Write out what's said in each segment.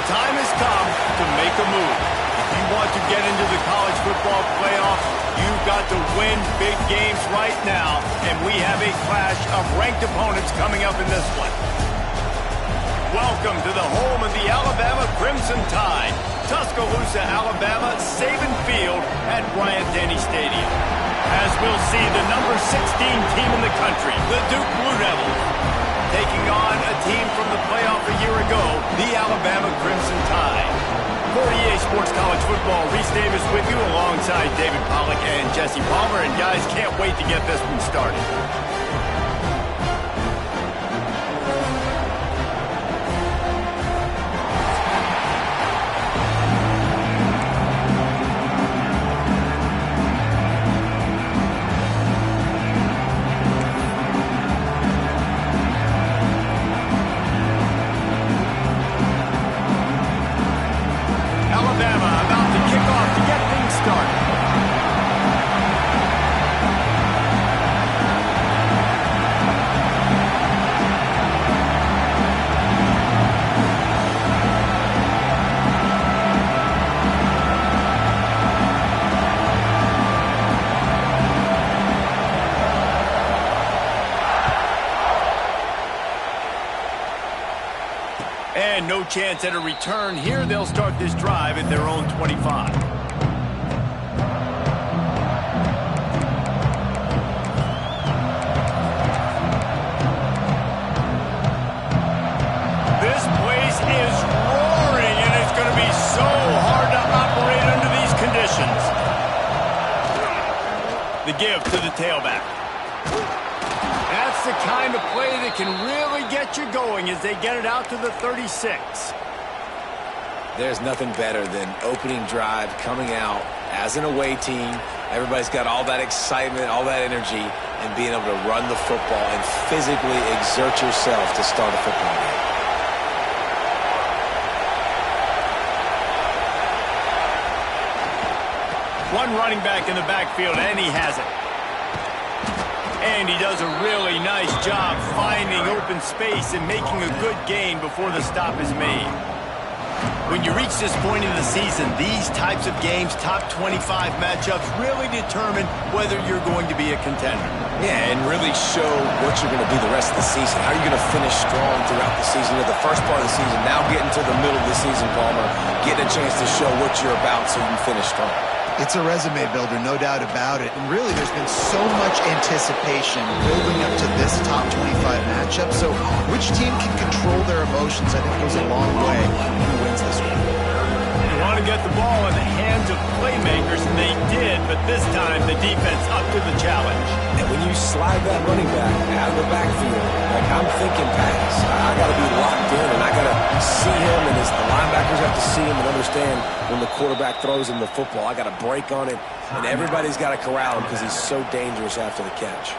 time has come to make a move. If you want to get into the college football playoff, you've got to win big games right now, and we have a clash of ranked opponents coming up in this one. Welcome to the home of the Alabama Crimson Tide, Tuscaloosa, Alabama, Saban Field at Bryant-Denny Stadium. As we'll see the number 16 team in the country, the Duke Blue Devils, taking on a team from the playoff a year ago, the Alabama Crimson Tide. For EA Sports College Football, Reese Davis with you alongside David Pollack and Jesse Palmer. And guys, can't wait to get this one started. And no chance at a return here. They'll start this drive at their own 25. This place is roaring, and it's going to be so hard to operate under these conditions. The give to the tailback. That's the kind of play that can really get you going as they get it out to the 36. There's nothing better than opening drive, coming out as an away team. Everybody's got all that excitement, all that energy, and being able to run the football and physically exert yourself to start a football game. One running back in the backfield, and he has it. And he does a really nice job finding open space and making a good gain before the stop is made. When you reach this point in the season, these types of games, top 25 matchups, really determine whether you're going to be a contender. Yeah, and really show what you're going to be the rest of the season. How are you going to finish strong throughout the season, or the first part of the season, now getting to the middle of the season, Palmer, getting a chance to show what you're about so you can finish strong. It's a resume builder, no doubt about it. And really, there's been so much anticipation building up to this top 25 matchup. So which team can control their emotions, I think, goes a long way in who wins this one. You want to get the ball in the hands of playmakers, and they did, but this time the defense up to the challenge. And when you slide that running back out of the backfield, like I'm thinking pass, I got to be locked in, and I got to see him, and the linebackers have to see him and understand when the quarterback throws him the football. I got to break on it, and everybody's got to corral him because he's so dangerous after the catch.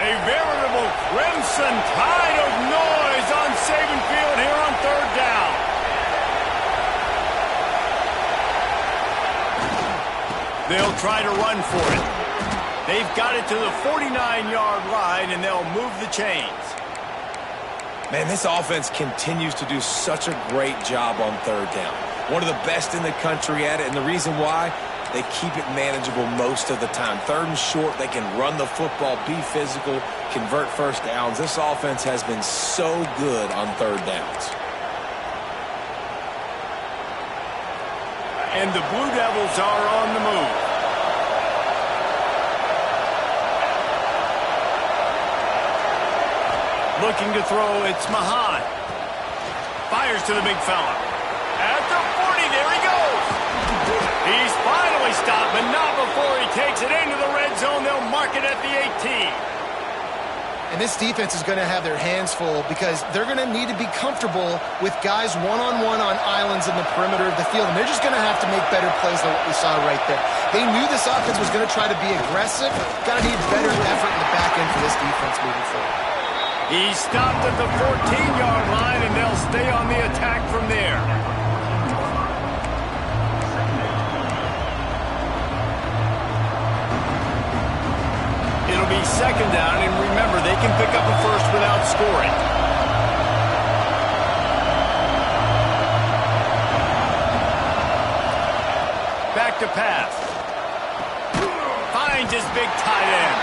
A veritable crimson tide of noise on Saban Field here on third down. They'll try to run for it. They've got it to the 49-yard line, and they'll move the chains. Man, this offense continues to do such a great job on third down. One of the best in the country at it, and the reason why, they keep it manageable most of the time. Third and short, they can run the football, be physical, convert first downs. This offense has been so good on third downs. And the Blue Devils are on the move. Looking to throw, it's Mahan. Fires to the big fella. At the 40, there he goes. He's finally stopped, but not before he takes it into the red zone. They'll mark it at the 18. And this defense is going to have their hands full because they're going to need to be comfortable with guys one-on-one on islands in the perimeter of the field. And they're just going to have to make better plays than what we saw right there. They knew this offense was going to try to be aggressive. Got to need better effort in the back end for this defense moving forward. He stopped at the 14-yard line, and they'll stay on the attack from there. be second down, and remember, they can pick up a first without scoring. Back to pass. Finds his big tight end.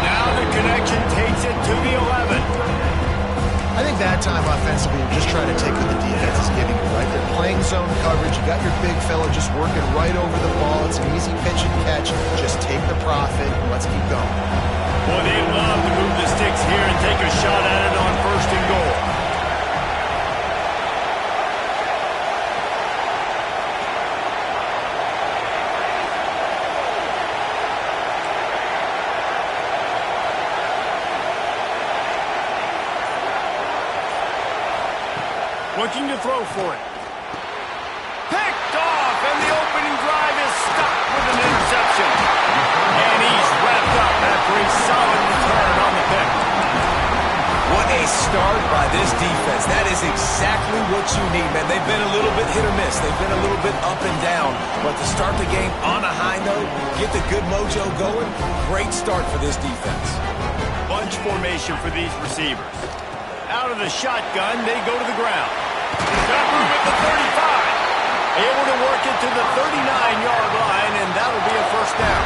Now the connection takes it to the 11. I think that time offensively, you're just trying to take what the defense is giving you, right? They're playing zone coverage. You got your big fella just working right over the ball. It's an easy pitch and catch. Just take the profit and let's keep going. Boy, they love to move the sticks here and take a shot at it on first and goal. Looking to throw for it. Picked off, and the opening drive is stopped with an interception. And he's wrapped up after a solid return on the pick. What a start by this defense. That is exactly what you need, man. They've been a little bit hit or miss. They've been a little bit up and down. But to start the game on a high note, get the good mojo going, great start for this defense. Bunch formation for these receivers. Out of the shotgun, they go to the ground. Got room at the 35. Able to work it to the 39-yard line, and that'll be a first down.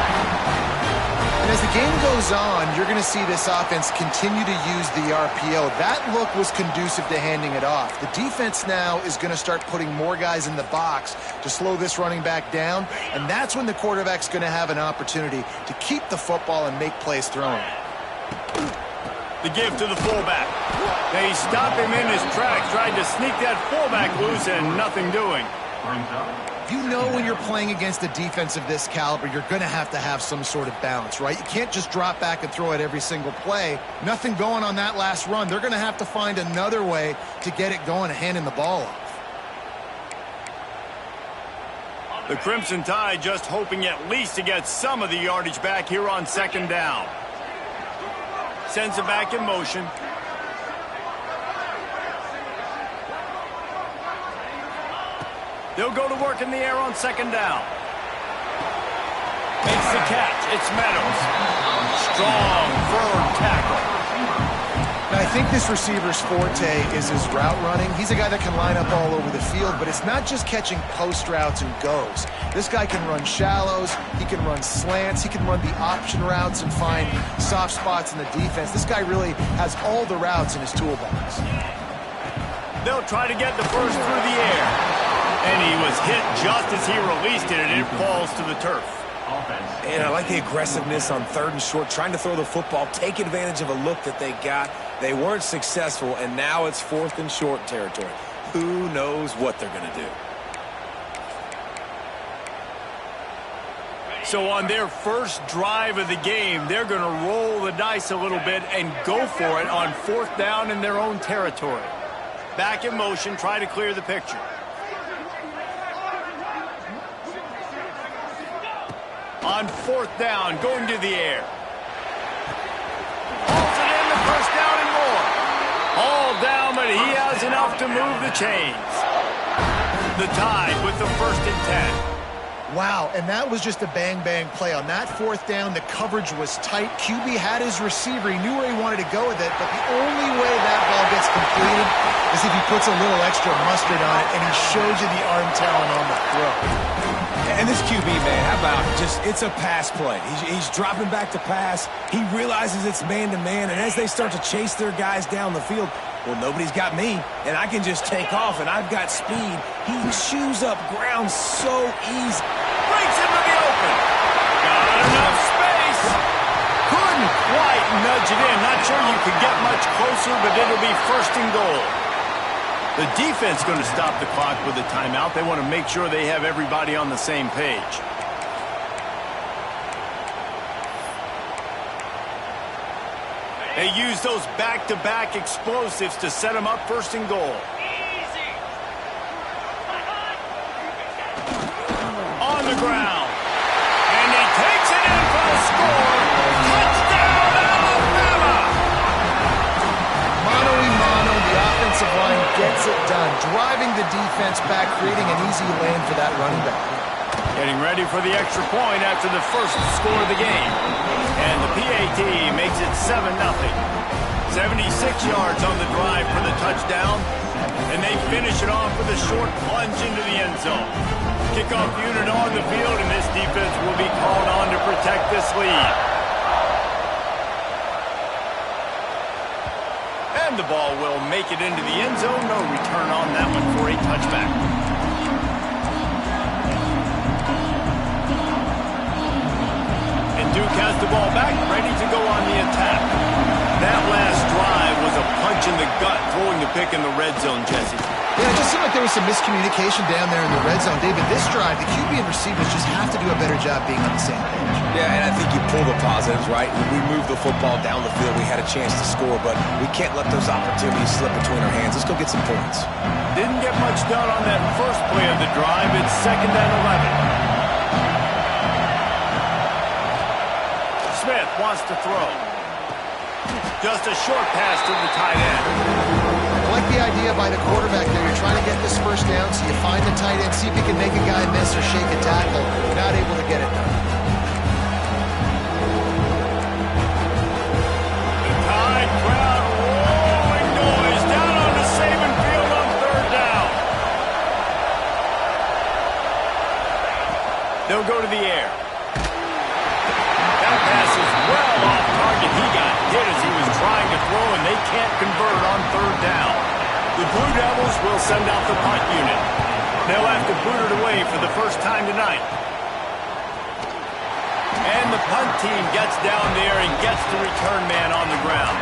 And as the game goes on, you're going to see this offense continue to use the RPO. That look was conducive to handing it off. The defense now is going to start putting more guys in the box to slow this running back down, and that's when the quarterback's going to have an opportunity to keep the football and make plays throwing. The give to the fullback. They stop him in his tracks, trying to sneak that fullback loose and nothing doing. You know when you're playing against a defense of this caliber, you're going to have some sort of balance, right? You can't just drop back and throw it every single play. Nothing going on that last run. They're going to have to find another way to get it going and handing the ball off. The Crimson Tide just hoping at least to get some of the yardage back here on second down. Sends it back in motion. They'll go to work in the air on second down. Makes the catch. It's Meadows. Strong, firm tackle. Now, I think this receiver's forte is his route running. He's a guy that can line up all over the field, but it's not just catching post routes and goes. This guy can run shallows, he can run slants, he can run the option routes and find soft spots in the defense. This guy really has all the routes in his toolbox. They'll try to get the first through the air. And he was hit just as he released it, and it falls to the turf. And I like the aggressiveness on third and short, trying to throw the football, take advantage of a look that they got. They weren't successful, and now it's fourth and short territory. Who knows what they're going to do? So on their first drive of the game, they're going to roll the dice a little bit and go for it on fourth down in their own territory. Back in motion, try to clear the picture. On fourth down, going to the air. Holds it in, the first down and more. All down, but he has enough to move the chains. The Tide with the 1st and 10. Wow, and that was just a bang-bang play. On that fourth down, the coverage was tight. QB had his receiver. He knew where he wanted to go with it, but the only way that ball gets completed is if he puts a little extra mustard on it, and he shows you the arm talent on the throw. And this QB, man, how about just, it's a pass play. He's dropping back to pass. He realizes it's man-to-man, and as they start to chase their guys down the field, well, nobody's got me, and I can just take off, and I've got speed. He chews up ground so easy. Breaks into the open. Got enough space. Couldn't quite nudge it in. Not sure you could get much closer, but it'll be 1st and goal. The defense going to stop the clock with a timeout. They want to make sure they have everybody on the same page. They use those back-to-back explosives to set them up 1st and goal. On the ground. And he takes it in for the score. Touchdown, Alabama! Mano a mano, the offensive line gets it done, driving the defense back, creating an easy lane for that running back. Getting ready for the extra point after the first score of the game. And the PAT makes it 7-0. 76 yards on the drive for the touchdown. And they finish it off with a short plunge into the end zone. Kickoff unit on the field, and this defense will be called on to protect this lead. And the ball will make it into the end zone. No return on that one for a touchback. And Duke has the ball back, ready to go on the attack. That last drive was a punch in the gut, throwing the pick in the red zone, Jesse. Yeah, it just seemed like there was some miscommunication down there in the red zone. David, this drive, the QB and receivers just have to do a better job being on the same page. Yeah, and I think you pull the positives, right? When we moved the football down the field, we had a chance to score, but we can't let those opportunities slip between our hands. Let's go get some points. Didn't get much done on that first play of the drive. It's 2nd and 11. Smith wants to throw. Just a short pass to the tight end. I like the idea by the quarterback there. You're trying to get this first down, so you find the tight end, see if you can make a guy miss or shake a tackle. Not able to get it done. The Tide crowd rolling noise down on the Saban field on 3rd down. They'll go to the air. That pass is well off target. He got hit as he was trying to throw, and they can't convert on 3rd down. The Blue Devils will send out the punt unit. They'll have to boot it away for the first time tonight. And the punt team gets down there and gets the return man on the ground.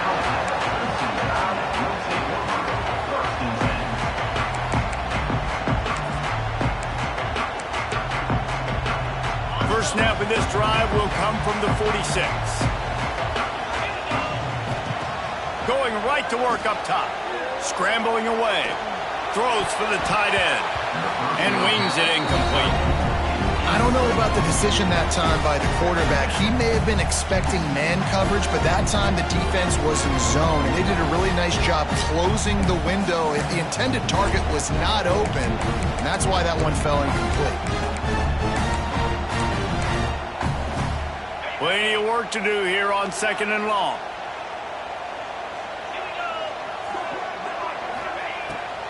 First snap of this drive will come from the 46. Going right to work up top. Scrambling away. Throws for the tight end. And wings it incomplete. I don't know about the decision that time by the quarterback. He may have been expecting man coverage, but that time the defense was in zone, and they did a really nice job closing the window. The intended target was not open, and that's why that one fell incomplete. Plenty of work to do here on 2nd and long.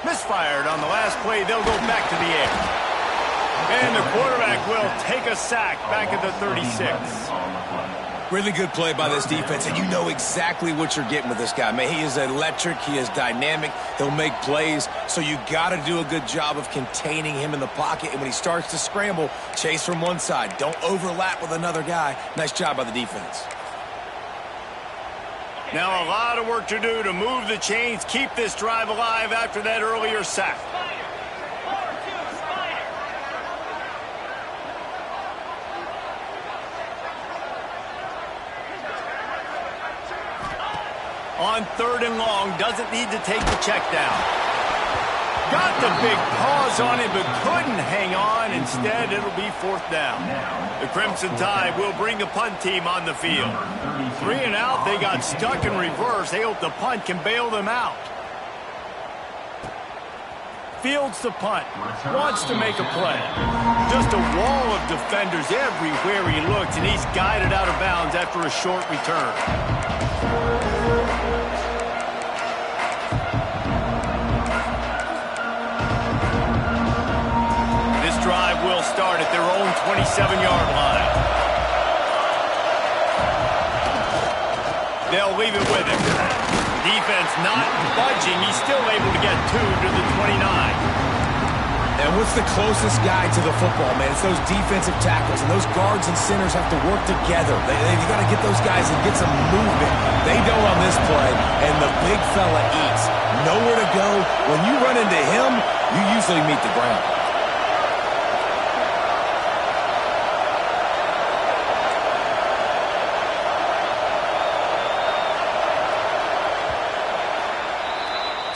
Misfired on the last play. They'll go back to the air. And the quarterback will take a sack back at the 36. Really good play by this defense, and you know exactly what you're getting with this guy. Man, he is electric. He is dynamic. He'll make plays, so you got to do a good job of containing him in the pocket. And when he starts to scramble, chase from one side. Don't overlap with another guy. Nice job by the defense. Now a lot of work to do to move the chains, keep this drive alive after that earlier sack. On 3rd and long, doesn't need to take the check down. Got the big paws on it, but couldn't hang on. Instead, it'll be 4th down. The Crimson Tide will bring the punt team on the field. 3 and out, they got stuck in reverse. They hope the punt can bail them out. Fields the punt. Wants to make a play. Just a wall of defenders everywhere he looks, and he's guided out of bounds after a short return. This drive will start at their own 27-yard line. They'll leave it with him. Defense not budging. He's still able to get 2 to the 29. And what's the closest guy to the football, man? It's those defensive tackles, and those guards and centers have to work together. You got to get those guys and get some movement. They don't on this play, and the big fella eats. Nowhere to go. When you run into him, you usually meet the ground.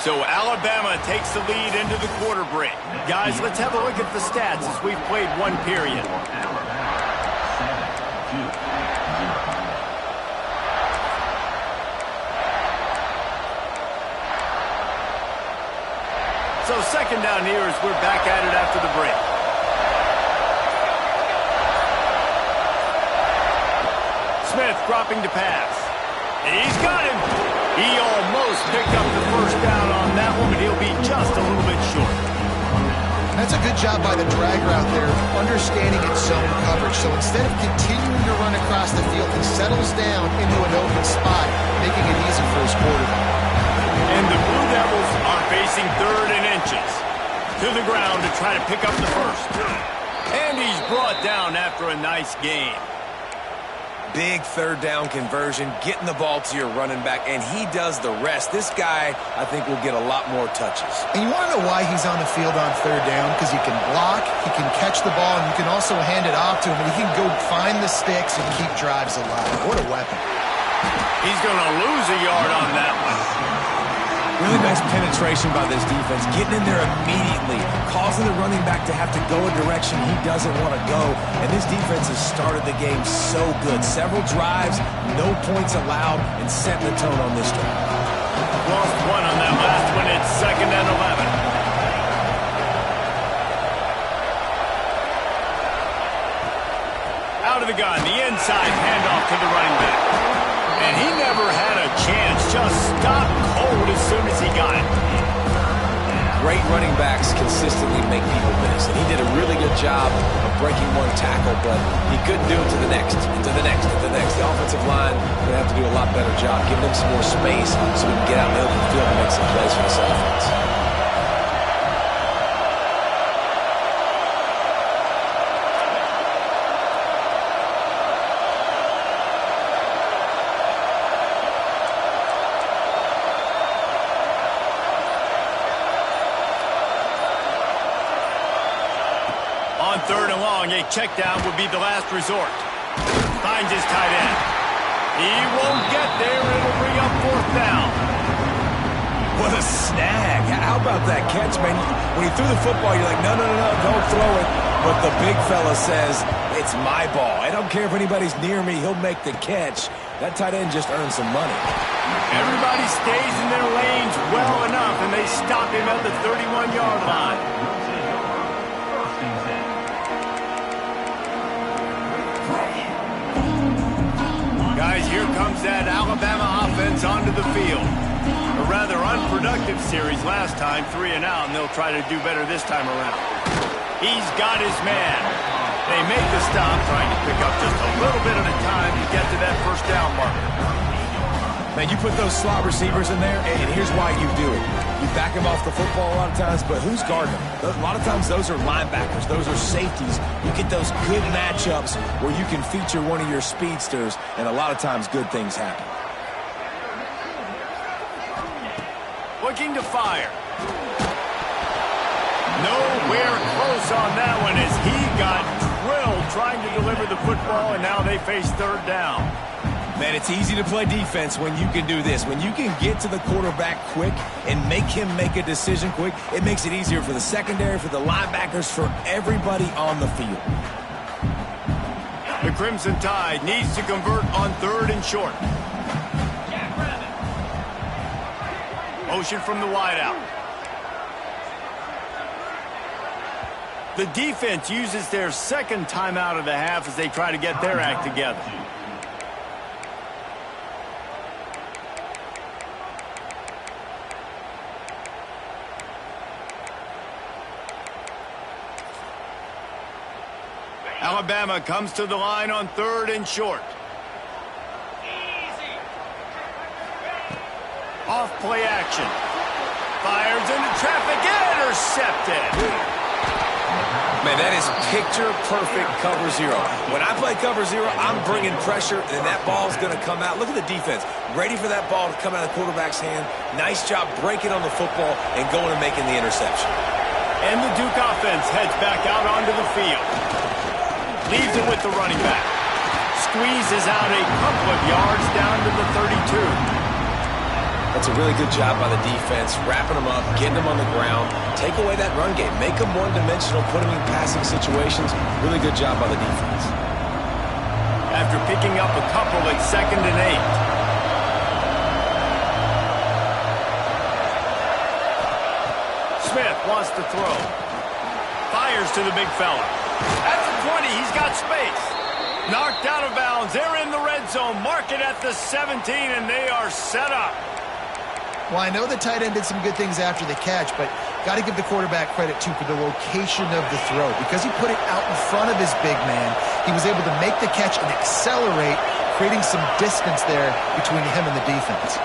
So Alabama takes the lead into the quarter break. Guys, let's have a look at the stats as we've played one period. So 2nd down here as we're back at it after the break. dropping to pass. He's got him. He almost picked up the first down on that one, but he'll be just a little bit short. That's a good job by the drag route there, understanding its zone coverage. So instead of continuing to run across the field, he settles down into an open spot, making it easy for his quarterback. And the Blue Devils are facing 3rd and inches. To the ground to try to pick up the first. And he's brought down after a nice gain. Big 3rd down conversion, getting the ball to your running back, and he does the rest. This guy, I think, will get a lot more touches. And you want to know why he's on the field on 3rd down? Because he can block, he can catch the ball, and you can also hand it off to him, and he can go find the sticks and keep drives alive. What a weapon. He's going to lose a yard on that one. Really nice penetration by this defense, getting in there immediately, causing the running back to have to go a direction he doesn't want to go. And this defense has started the game so good. Several drives, no points allowed, and setting the tone on this drive. Lost one on that last one. It's 2nd and 11. Out of the gun, the inside handoff to the running back. And he never had a chance, just stopped cold as soon as he got it. Great running backs consistently make people miss, and he did a really good job of breaking one tackle, but he couldn't do it to the next, and to the next, and to the next. The offensive line going to have to do a lot better job, giving him some more space so we can get out in the open field and make some plays for this offense. On 3rd and long, a check down would be the last resort. Finds his tight end. He won't get there. It'll bring up 4th down. What a snag. How about that catch, man? When he threw the football, you're like, no, don't throw it. But the big fella says, it's my ball. I don't care if anybody's near me. He'll make the catch. That tight end just earned some money. Everybody stays in their lanes well enough, and they stop him at the 31-yard line. Guys, here comes that Alabama offense onto the field. A rather unproductive series last time, 3 and out, and they'll try to do better this time around. He's got his man. They make the stop, trying to pick up just a little bit at a time to get to that 1st down marker. Man, you put those slot receivers in there, and here's why you do it. You back them off the football a lot of times, but who's guarding them? A lot of times those are linebackers. Those are safeties. You get those good matchups where you can feature one of your speedsters, and a lot of times good things happen. Looking to fire. Nowhere close on that one as he got drilled trying to deliver the football, and now they face 3rd down. Man, it's easy to play defense when you can do this. When you can get to the quarterback quick and make him make a decision quick, it makes it easier for the secondary, for the linebackers, for everybody on the field. The Crimson Tide needs to convert on 3rd and short. Motion from the wideout. The defense uses their 2nd timeout of the half as they try to get their act together. Alabama comes to the line on 3rd and short. Off play action. Fires into traffic. Intercepted. Man, that is picture-perfect cover zero. When I play cover zero, I'm bringing pressure, and that ball's going to come out. Look at the defense. Ready for that ball to come out of the quarterback's hand. Nice job breaking on the football and going and making the interception. And the Duke offense heads back out onto the field. Leaves it with the running back. Squeezes out a couple of yards down to the 32. That's a really good job by the defense, wrapping them up, getting them on the ground, take away that run game, make them one-dimensional, put them in passing situations. Really good job by the defense. After picking up a couple at 2nd and 8. Smith wants to throw. Fires to the big fella. At the 20, he's got space. Knocked out of bounds. They're in the red zone. Mark it at the 17, and they are set up. Well, I know the tight end did some good things after the catch, but got to give the quarterback credit, too, for the location of the throw. Because he put it out in front of his big man, he was able to make the catch and accelerate, creating some distance there between him and the defense.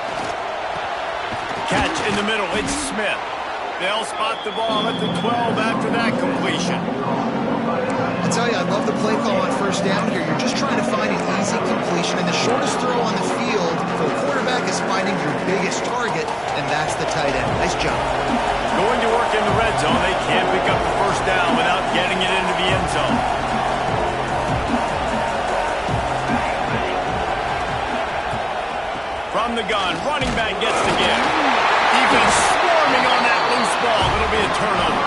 Catch in the middle. It's Smith. They'll spot the ball at the 12 after that completion. I tell you, I love the play call on first down here. You're just trying to find an easy completion, and the shortest throw on the field for a quarterback is finding your biggest target, and that's the tight end. Nice job. Going to work in the red zone. They can't pick up the first down without getting it into the end zone. From the gun, running back gets the give. Defense swarming on that loose ball. It'll be a turnover.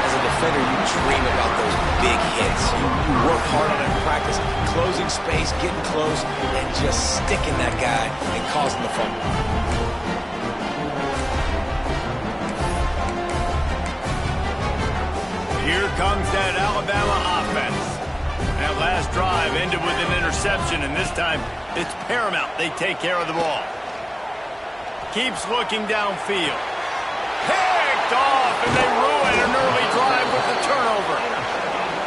As a defender, you dream about those big hits. You work hard on it in practice, closing space, getting close, and just sticking that guy and causing the fumble. Here comes that Alabama offense. That last drive ended with an interception, and this time it's paramount they take care of the ball. Keeps looking downfield. Picked off, and they ruin an early drive with the turnover.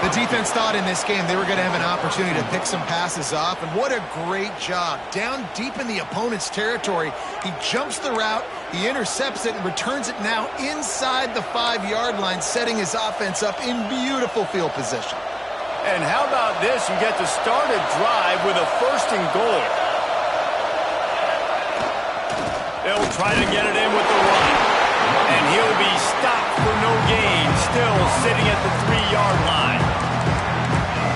The defense thought in this game they were going to have an opportunity to pick some passes off, and what a great job. Down deep in the opponent's territory, he jumps the route, he intercepts it, and returns it now inside the 5-yard line, setting his offense up in beautiful field position. And how about this? You get to start a drive with a 1st and goal. They'll try to get it in with the run. And he'll be stopped for no gain, still sitting at the 3-yard line.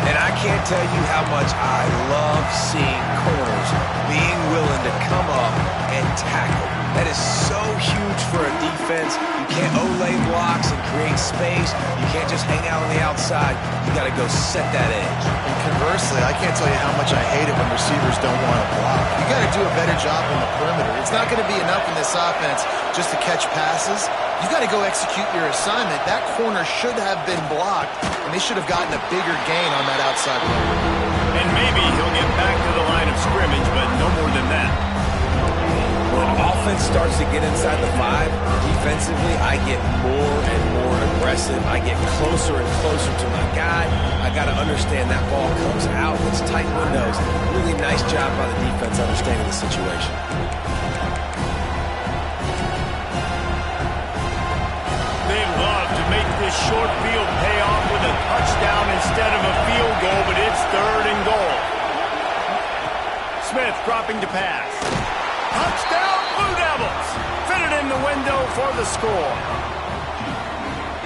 And I can't tell you how much I love seeing corners being willing to come up and tackle. That is so huge for a defense. You can't olay blocks and create space. You can't just hang out on the outside. You got to go set that edge. And conversely, I can't tell you how much I hate it when receivers don't want to block. You got to do a better job on the perimeter. It's not going to be enough in this offense just to catch passes. You got to go execute your assignment. That corner should have been blocked, and they should have gotten a bigger gain on that outside run. And maybe he'll get back to the line of scrimmage, but no more than that. When offense starts to get inside the 5, defensively, I get more and more aggressive. I get closer and closer to my guy. I got to understand that ball comes out. It's tight windows. Really nice job by the defense understanding the situation. They'd love to make this short field pay off with a touchdown instead of a field goal, but it's 3rd and goal. Smith dropping to pass. Touchdown, Blue Devils! Fitted in the window for the score.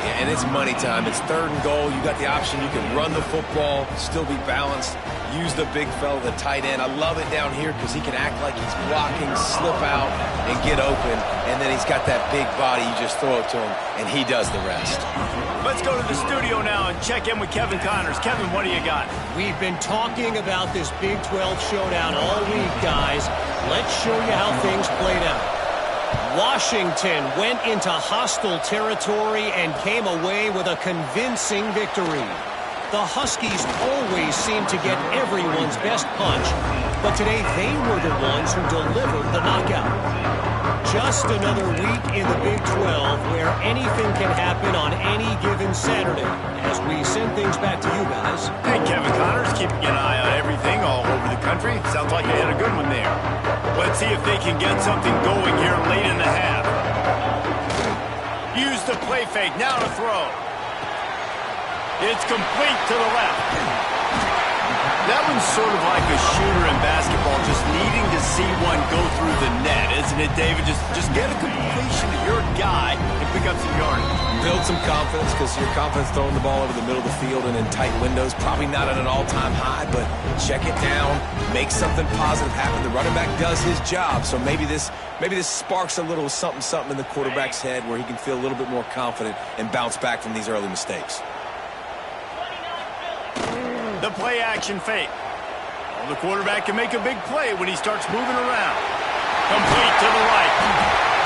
Yeah, and it's money time. It's 3rd and goal. You got the option. You can run the football, still be balanced, use the big fella, the tight end. I love it down here because he can act like he's blocking, slip out, and get open. And then he's got that big body. You just throw it to him, and he does the rest. Let's go to the studio now and check in with Kevin Connors. Kevin, what do you got? We've been talking about this Big 12 showdown all week, guys. Let's show you how things played out. Washington went into hostile territory and came away with a convincing victory. The Huskies always seem to get everyone's best punch, but today they were the ones who delivered the knockout. Just another week in the Big 12 where anything can happen on any given Saturday. As we send things back to you guys. Hey, Kevin Connors, keeping an eye on everything all over the country. Sounds like they had a good one there. Let's see if they can get something going here late in the half. Use the play fake, now to throw. It's complete to the left. That one's sort of like a shooter in basketball, just needing to see one go through the net, isn't it, David? Just get a completion to your guy and pick up some yardage. Build some confidence because your confidence throwing the ball over the middle of the field and in tight windows, probably not at an all-time high, but check it down, make something positive happen. The running back does his job, so maybe this sparks a little something in the quarterback's head where he can feel a little bit more confident and bounce back from these early mistakes. The play action fake. Well, the quarterback can make a big play when he starts moving around. Complete to the right.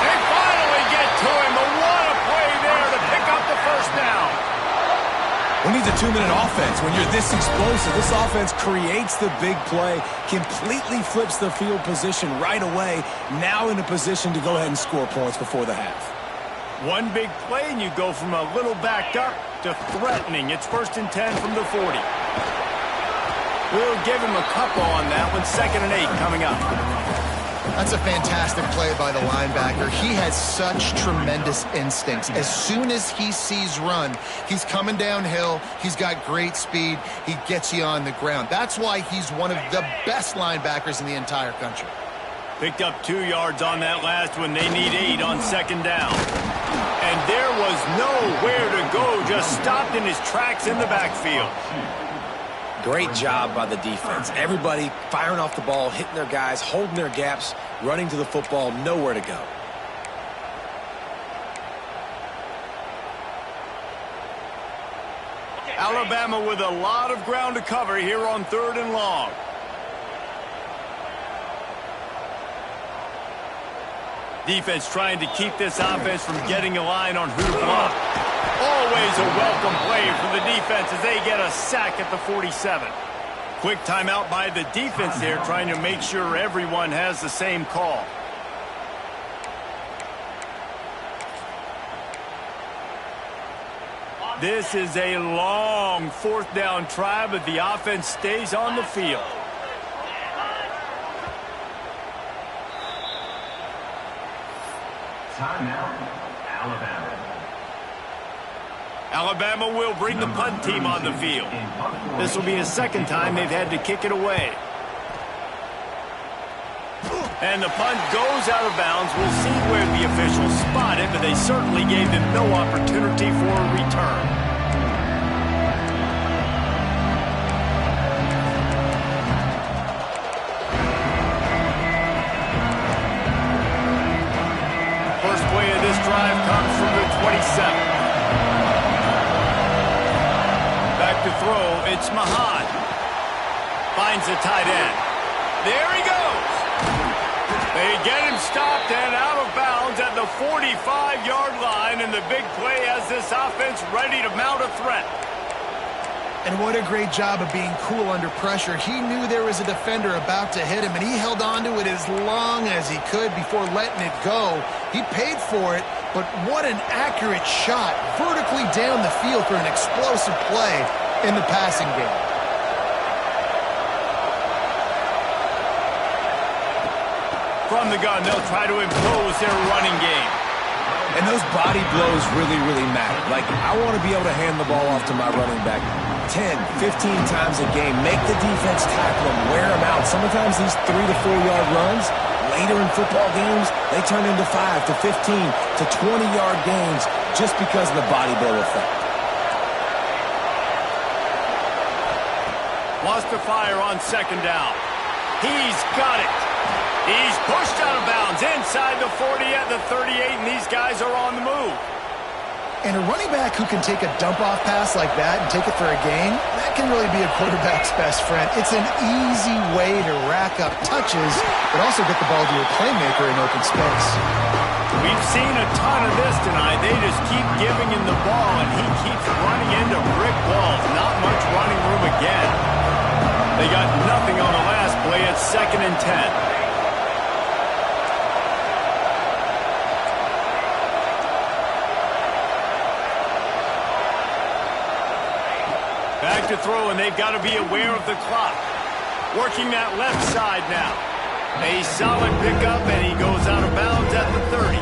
They finally get to him, but what a play there to pick up the first down. Who needs a 2-minute offense when you're this explosive? This offense creates the big play, completely flips the field position right away, now in a position to go ahead and score points before the half. One big play, and you go from a little backed up to threatening. It's 1st and 10 from the 40. We'll give him a couple on that one. 2nd and 8 coming up. That's a fantastic play by the linebacker. He has such tremendous instincts. As soon as he sees run, he's coming downhill. He's got great speed. He gets you on the ground. That's why he's one of the best linebackers in the entire country. Picked up 2 yards on that last one. They need 8 on 2nd down. And there was nowhere to go. Just stopped in his tracks in the backfield. Great job by the defense. Everybody firing off the ball, hitting their guys, holding their gaps, running to the football, nowhere to go. Alabama with a lot of ground to cover here on 3rd and long. Defense trying to keep this offense from getting a line on who to block. Always a welcome play for the defense as they get a sack at the 47. Quick timeout by the defense there, trying to make sure everyone has the same call. This is a long 4th down try, but the offense stays on the field. Timeout, Alabama. Alabama will bring the punt team on the field. This will be a 2nd time they've had to kick it away. And the punt goes out of bounds. We'll see where the officials spot it, but they certainly gave them no opportunity for a return. First play of this drive comes from the 27. To throw, it's Mahan. Finds the tight end. There he goes. They get him stopped and out of bounds at the 45-yard line, and the big play has this offense ready to mount a threat. And what a great job of being cool under pressure. He knew there was a defender about to hit him, and he held on to it as long as he could before letting it go. He paid for it, but what an accurate shot vertically down the field for an explosive play in the passing game. From the gun, they'll try to impose their running game. And those body blows really, really matter. Like, I want to be able to hand the ball off to my running back 10, 15 times a game. Make the defense tackle them, wear them out. Sometimes these 3 to 4 yard runs, later in football games, they turn into 5 to 15 to 20-yard gains just because of the body blow effect. Wants to fire on 2nd down. He's got it. He's pushed out of bounds inside the 40 at the 38, and these guys are on the move. And a running back who can take a dump-off pass like that and take it for a gain, that can really be a quarterback's best friend. It's an easy way to rack up touches, but also get the ball to your playmaker in open space. We've seen a ton of this tonight. They just keep giving him the ball, and he keeps running into brick walls. Not much running room again. They got nothing on the last play. It's 2nd and 10. Back to throw, and they've got to be aware of the clock. Working that left side now. A solid pickup, and he goes out of bounds at the 30.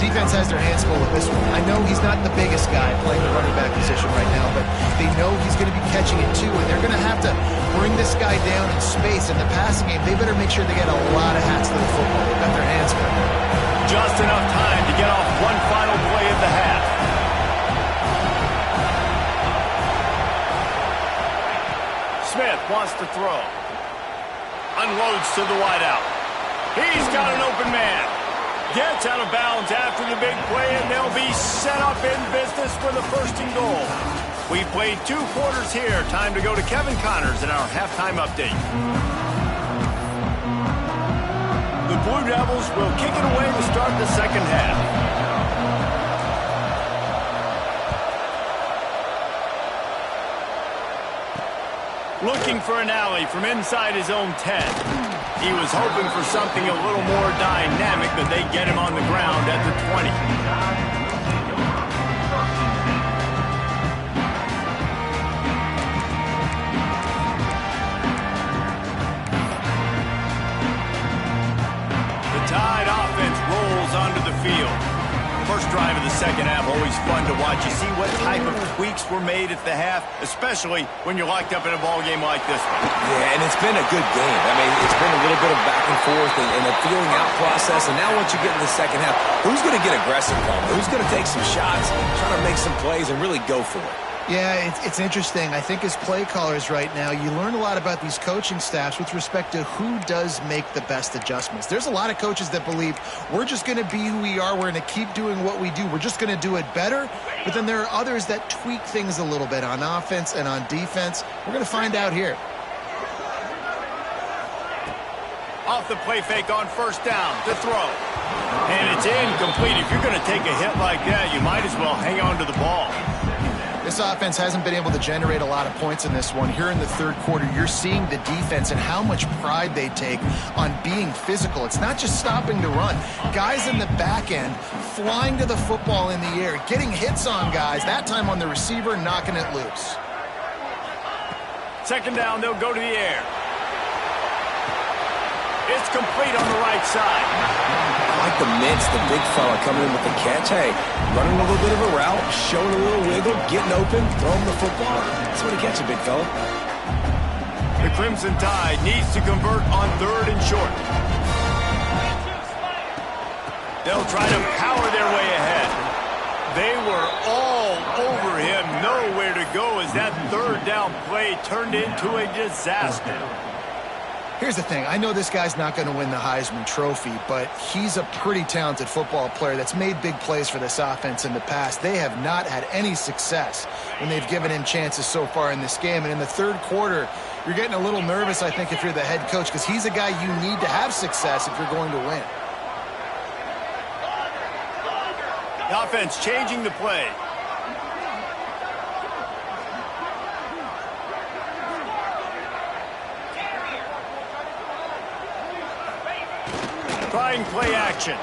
Defense has their hands full of this one. I know he's not the biggest guy playing the running back position right now, but they know he's going to be catching it too, and they're going to have to bring this guy down in space. In the passing game, they better make sure they get a lot of hats to the football. They've got their hands full. Just enough time to get off one final play of the half. Smith wants to throw. Unloads to the wideout. He's got an open man. Gets out of bounds after the big play, and they'll be set up in business for the 1st and goal. We played 2 quarters here. Time to go to Kevin Connors in our halftime update. The Blue Devils will kick it away to start the 2nd half. Looking for an alley from inside his own 10. He was hoping for something a little more dynamic, but they get him on the ground at the 20. The Tide offense rolls onto the field. First drive of the second half, always fun to watch. You see what type of tweaks were made at the half, especially when you're locked up in a ball game like this one. Yeah, and it's been a good game. I mean, it's been a little bit of back and forth and a feeling out process. And now once you get in the second half, who's going to get aggressive, Palmer? Who's going to take some shots, try to make some plays, and really go for it? Yeah, it's interesting. I think as play callers right now, you learn a lot about these coaching staffs with respect to who does make the best adjustments. There's a lot of coaches that believe we're just going to be who we are. We're going to keep doing what we do. We're just going to do it better. But then there are others that tweak things a little bit on offense and on defense. We're going to find out here. Off the play fake on first down, to throw. And it's incomplete. If you're going to take a hit like that, you might as well hang on to the ball. This offense hasn't been able to generate a lot of points in this one. Here in the third quarter, you're seeing the defense and how much pride they take on being physical. It's not just stopping to run. Guys in the back end flying to the football in the air, getting hits on guys, that time on the receiver, knocking it loose. Second down, they'll go to the air. It's complete on the right side. I like the Mints, the big fella coming in with the catch. Hey, running a little bit of a route, showing a little wiggle, getting open, throwing the football. That's what he catch it, big fella. The Crimson Tide needs to convert on third and short. They'll try to power their way ahead. They were all over him, nowhere to go as that third down play turned into a disaster. Here's the thing. I know this guy's not going to win the Heisman Trophy, but he's a pretty talented football player that's made big plays for this offense in the past. They have not had any success when they've given him chances so far in this game. And in the third quarter, you're getting a little nervous, I think, if you're the head coach, because he's a guy you need to have success if you're going to win. The offense changing the play. Trying play action.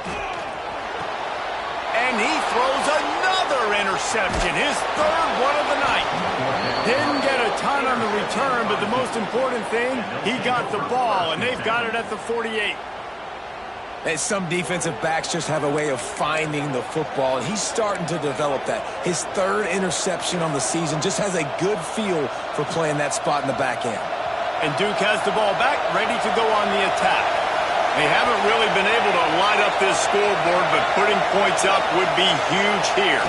And he throws another interception, his third one of the night. Didn't get a ton on the return, but the most important thing, he got the ball, and they've got it at the 48. And some defensive backs just have a way of finding the football, and he's starting to develop that. His third interception on the season, just has a good feel for playing that spot in the back end. And Duke has the ball back, ready to go on the attack. They haven't really been able to light up this scoreboard, but putting points up would be huge here.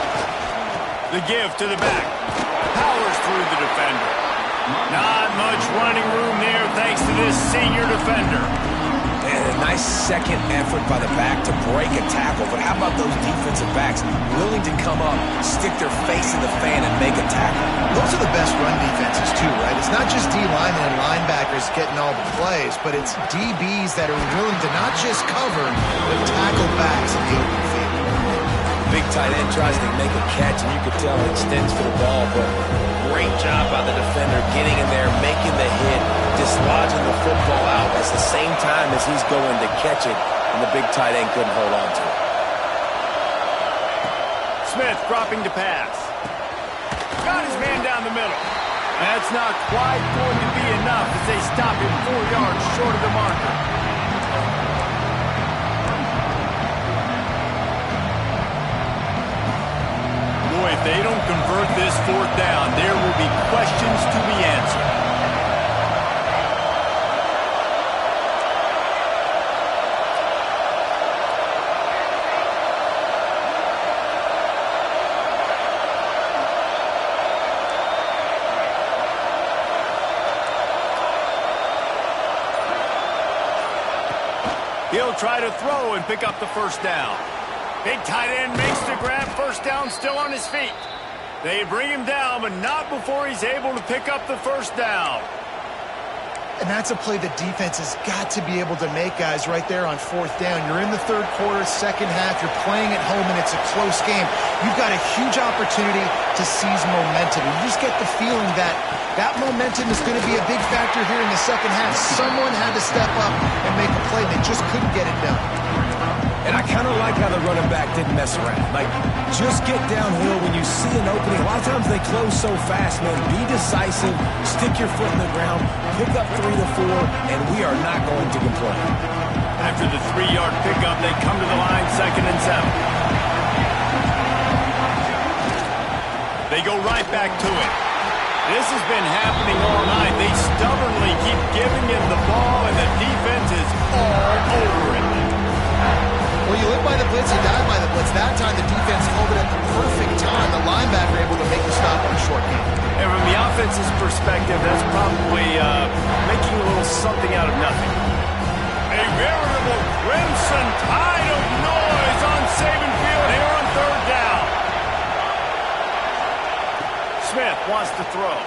The give to the back. Powers through the defender. Not much running room there thanks to this senior defender. And a nice second effort by the back to break a tackle. But how about those defensive backs willing to come up, stick their face in the fan, and make a tackle? Those are the best run defenses, too, right? It's not just D-linemen and linebackers getting all the plays, but it's DBs that are willing to not just cover, but tackle backs in the open field. Big tight end tries to make a catch, and you could tell it extends for the ball, but great job by the defender getting in there, making the hit, dislodging the football out at the same time as he's going to catch it, and the big tight end couldn't hold on to it. Smith dropping to pass. Got his man down the middle. That's not quite going to be enough as they stop him 4 yards short of the marker. Boy, if they don't convert this fourth down, there will be questions to be answered. He'll try to throw and pick up the first down. Big tight end makes the grab. First down, still on his feet. They bring him down, but not before he's able to pick up the first down. And that's a play the defense has got to be able to make, guys, right there on fourth down. You're in the third quarter, second half. You're playing at home, and it's a close game. You've got a huge opportunity to seize momentum. You just get the feeling that that momentum is going to be a big factor here in the second half. Someone had to step up and make a play. They just couldn't get it done. And I kind of like how the running back didn't mess around. Like, just get downhill when you see an opening. A lot of times they close so fast, man. Be decisive, stick your foot in the ground, pick up 3 to 4, and we are not going to complain. After the 3-yard pickup, they come to the line, 2nd and 7. They go right back to it. This has been happening all night. They stubbornly keep giving him the ball, and the defense is all over it. Well, you live by the blitz, you die by the blitz. That time, the defense called it at the perfect time. The linebacker able to make the stop on a short game. And from the offense's perspective, that's probably making a little something out of nothing. A veritable crimson tide of noise on Saban Field here on 3rd down. Smith wants to throw.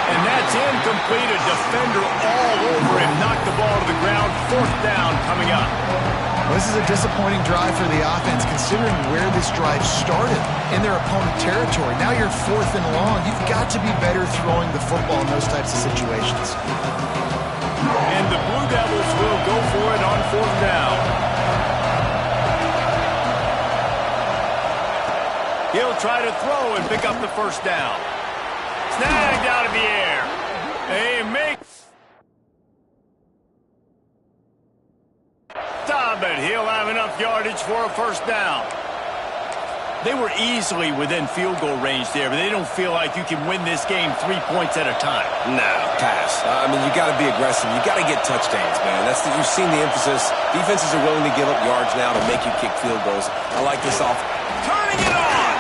And that's incomplete. A defender all over him. Knocked the ball to the ground. 4th down coming up. Well, this is a disappointing drive for the offense, considering where this drive started in their opponent territory. Now you're 4th and long. You've got to be better throwing the football in those types of situations. And the Blue Devils will go for it on 4th down. He'll try to throw and pick up the 1st down. Snagged out of the air. Hey, make stop it. He'll have enough yardage for a 1st down. They were easily within field goal range there, but they don't feel like you can win this game 3 points at a time. No, pass. I mean, you got to be aggressive. You got to get touchdowns, man. You've seen the emphasis. Defenses are willing to give up yards now to make you kick field goals. I like this off. Turning it on.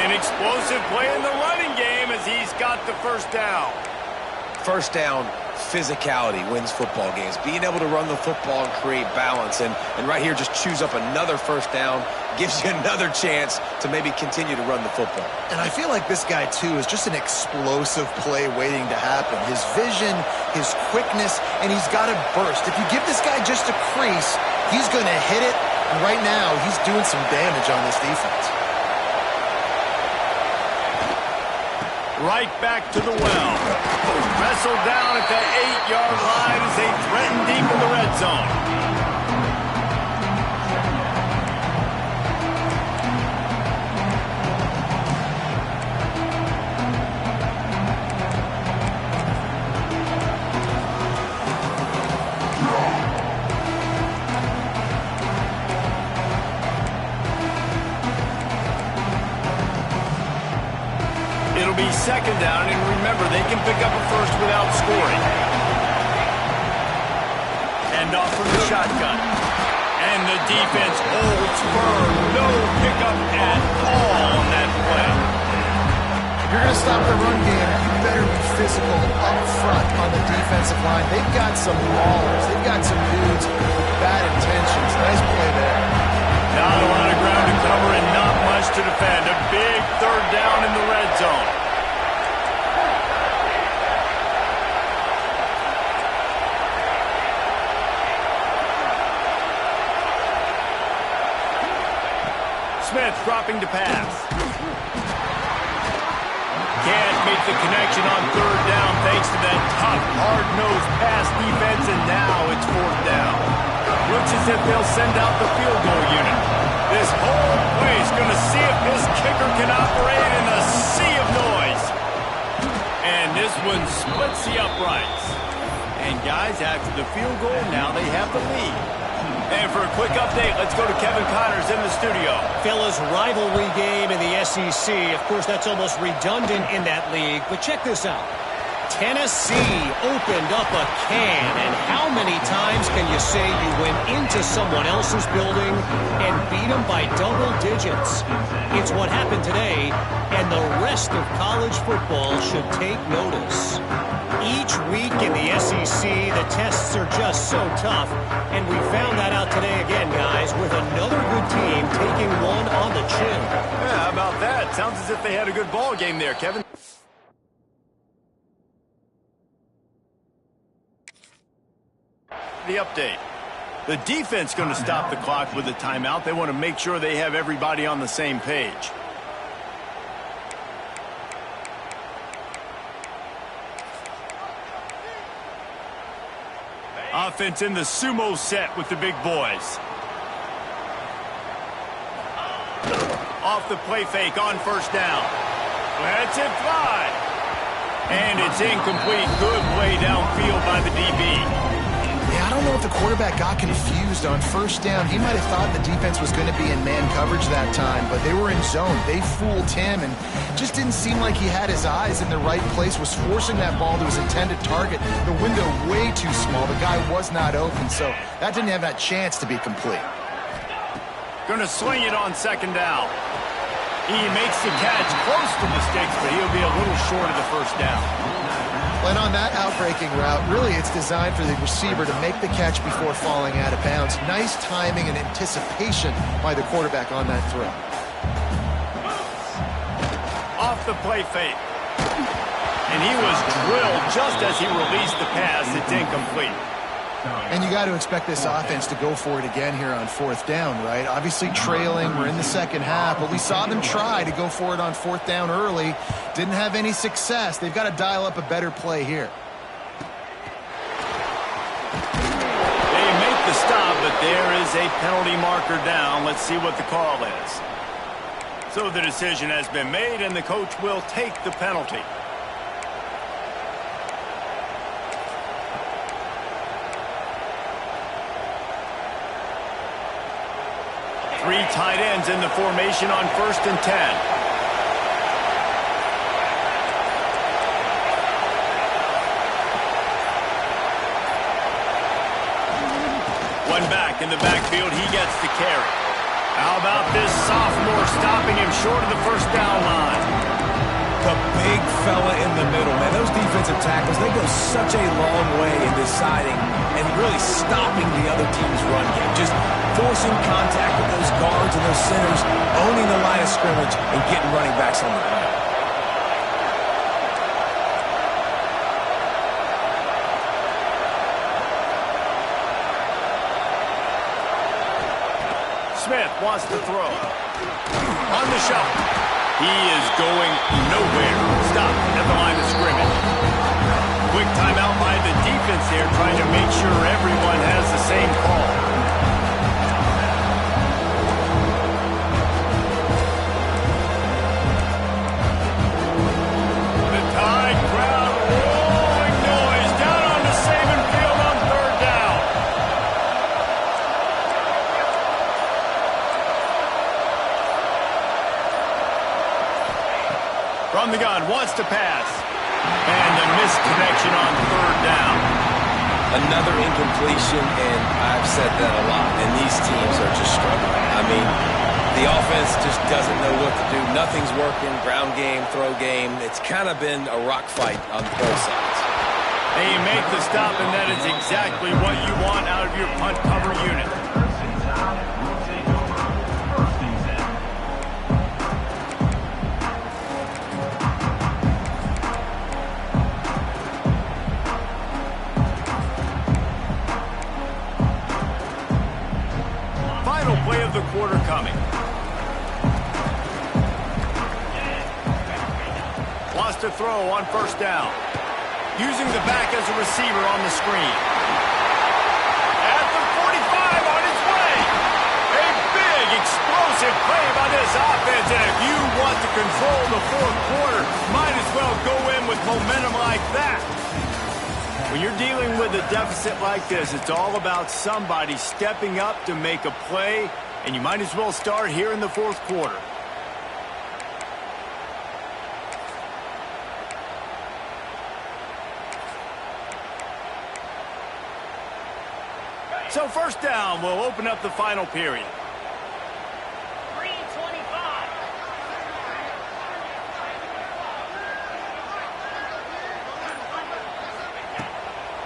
An explosive play in the running game as he's got the 1st down. 1st down, physicality wins football games. Being able to run the football and create balance. And right here, just choose up another 1st down. Gives you another chance to maybe continue to run the football. And I feel like this guy, too, is just an explosive play waiting to happen. His vision, his quickness, and he's got to burst. If you give this guy just a crease, he's going to hit it. And right now, he's doing some damage on this defense. Right back to the well. Wrestled down at the 8-yard line as they threaten deep in the red zone. It'll be 2nd down, and remember, they can pick up a 1st without scoring. And off from the shotgun. And the defense holds firm. No pickup at all on that play. If you're going to stop the run game, you better be physical up front on the defensive line. They've got some maulers. They've got some dudes with bad intentions. Nice play there. Not a lot of ground to cover and not much to defend. A big 3rd down in the red zone. Smith dropping to pass. Can't make the connection on 3rd down thanks to that tough, hard-nosed pass defense, and now it's 4th down. Looks as if they'll send out the field goal unit. This whole place going to see if this kicker can operate in a sea of noise. And this one splits the uprights. And guys, after the field goal, now they have the lead. And for a quick update, let's go to Kevin Connors in the studio. Fellas, rivalry game in the SEC. Of course, that's almost redundant in that league. But check this out. Tennessee opened up a can, and how many times can you say you went into someone else's building and beat them by double digits? It's what happened today, and the rest of college football should take notice. Each week in the SEC, the tests are just so tough, and we found that out today again, guys, with another good team taking one on the chin. Yeah, how about that? Sounds as if they had a good ball game there, Kevin. The update. The defense going to stop the clock with a timeout. They want to make sure they have everybody on the same page. Offense in the sumo set with the big boys. Off the play fake on first down. Lets it fly. And it's incomplete. Good play downfield by the DB. Yeah, I don't know if the quarterback got confused on first down. He might have thought the defense was going to be in man coverage that time, but they were in zone. They fooled him and just didn't seem like he had his eyes in the right place, was forcing that ball to his intended target. The window way too small. The guy was not open, so that didn't have that chance to be complete. Going to sling it on second down. He makes the catch close to the sticks, but he'll be a little short of the first down. And on that outbreaking route, really it's designed for the receiver to make the catch before falling out of bounds. Nice timing and anticipation by the quarterback on that throw. Off the play fake. And he was drilled just as he released the pass. It's incomplete. And you got to expect this offense to go for it again here on fourth down, right? Obviously trailing, we're in the second half, but we saw them try to go for it on fourth down early. Didn't have any success. They've got to dial up a better play here. They make the stop, but there is a penalty marker down. Let's see what the call is. So the decision has been made, and the coach will take the penalty. Three tight ends in the formation on 1st and 10. One back in the backfield. He gets the carry. How about this sophomore stopping him short of the first down line? The big fella in the middle, man. Those defensive tackles, they go such a long way in deciding and really stopping the other team's run game. Just forcing contact with those guards and those centers, owning the line of scrimmage, and getting running backs on the ground. Smith wants to throw. On the shuffle. He is going nowhere. Stop at the line of scrimmage. Quick timeout by the defense there, trying to make sure everyone has the same call. The Tide crowd rolling noise down on the Saban field on third down. From the gun, wants to pass. And a misconnection on third down. Another incompletion, and I've said that a lot, and these teams are just struggling. I mean, the offense just doesn't know what to do. Nothing's working, ground game, throw game. It's kind of been a rock fight on both sides. They make the stop, and that is exactly what you want out of your punt cover unit. Play of the quarter coming. Wants to throw on first down. Using the back as a receiver on the screen. At the 45 on his way. A big explosive play by this offense. And if you want to control the fourth quarter, might as well go in with momentum like that. When you're dealing with a deficit like this, it's all about somebody stepping up to make a play, and you might as well start here in the fourth quarter. So first down will open up the final period.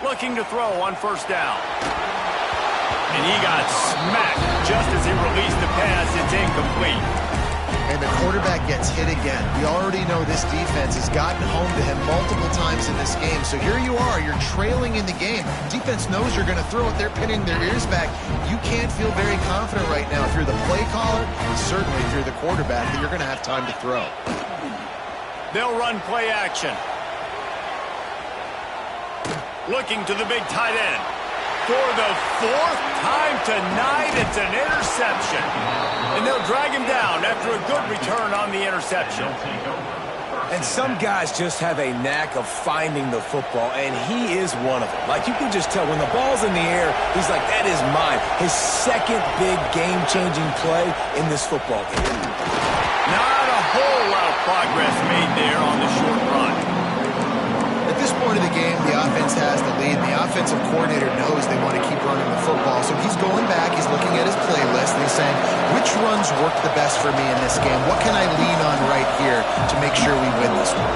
Looking to throw on first down. And he got smacked just as he released the pass. It's incomplete. And the quarterback gets hit again. We already know this defense has gotten home to him multiple times in this game. So here you are, you're trailing in the game. Defense knows you're going to throw it. They're pinning their ears back. You can't feel very confident right now if you're the play caller, certainly if you're the quarterback, that you're going to have time to throw. They'll run play action. Looking to the big tight end. For the fourth time tonight, it's an interception. And they'll drag him down after a good return on the interception. And some guys just have a knack of finding the football, and he is one of them. Like, you can just tell when the ball's in the air, he's like, that is mine. His second big game-changing play in this football game. Not a whole lot of progress made there on the short run. At this point of the game, the offense has the lead, and the offensive coordinator knows they want to keep running the football. So he's going back, he's looking at his playlist, and he's saying, which runs work the best for me in this game? What can I lean on right here to make sure we win this one?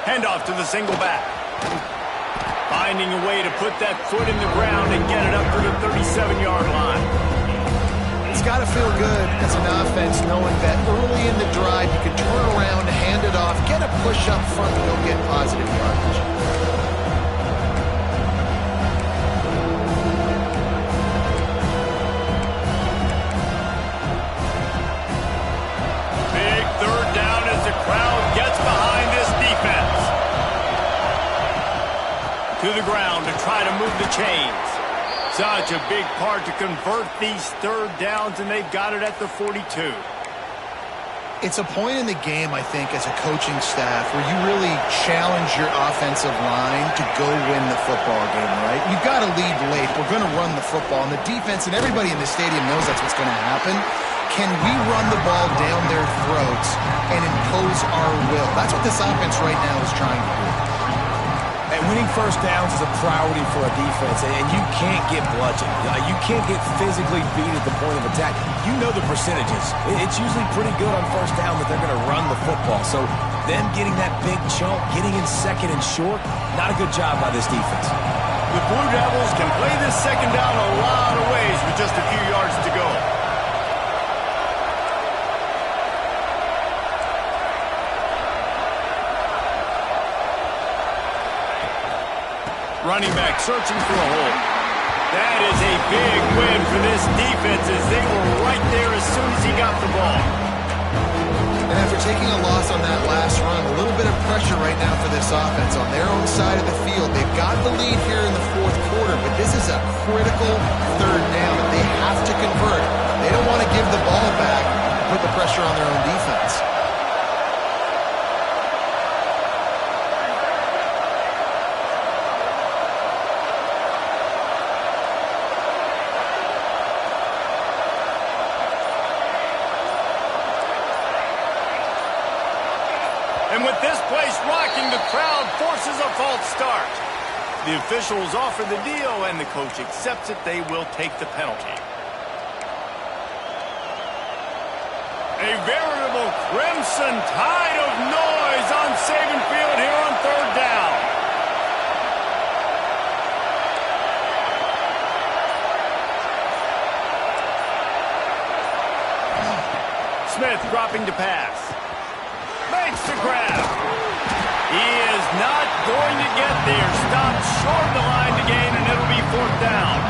Handoff to the single back. Finding a way to put that foot in the ground and get it up to the 37-yard line. It's got to feel good as an offense knowing that early in the drive you can turn around, hand it off, get a push up front, and go get positive yardage. Big third down as the crowd gets behind this defense. To the ground to try to move the chains. Such a big part to convert these third downs, and they've got it at the 42. It's a point in the game, I think, as a coaching staff where you really challenge your offensive line to go win the football game, right? You've got to lead late. We're going to run the football, and the defense and everybody in the stadium knows that's what's going to happen. Can we run the ball down their throats and impose our will? That's what this offense right now is trying to do. And winning first downs is a priority for a defense, and you can't get bludgeoned. You can't get physically beat at the point of attack. You know the percentages. It's usually pretty good on first down that they're going to run the football. So them getting that big chunk, getting in second and short, not a good job by this defense. The Blue Devils can play this second down a lot of ways with just a few yards to go. Running back searching for a hole. That is a big win for this defense as they were right there as soon as he got the ball. And after taking a loss on that last run, a little bit of pressure right now for this offense on their own side of the field. They've got the lead here in the fourth quarter, but this is a critical third down that they have to convert. They don't want to give the ball back and put the pressure on their own defense. And with this place rocking, the crowd forces a false start. The officials offer the deal, and the coach accepts it. They will take the penalty. A veritable crimson tide of noise on Saban Field here on third down. Smith dropping to pass. Makes the grab. He is not going to get there. Stopped short of the line to gain, and it'll be fourth down.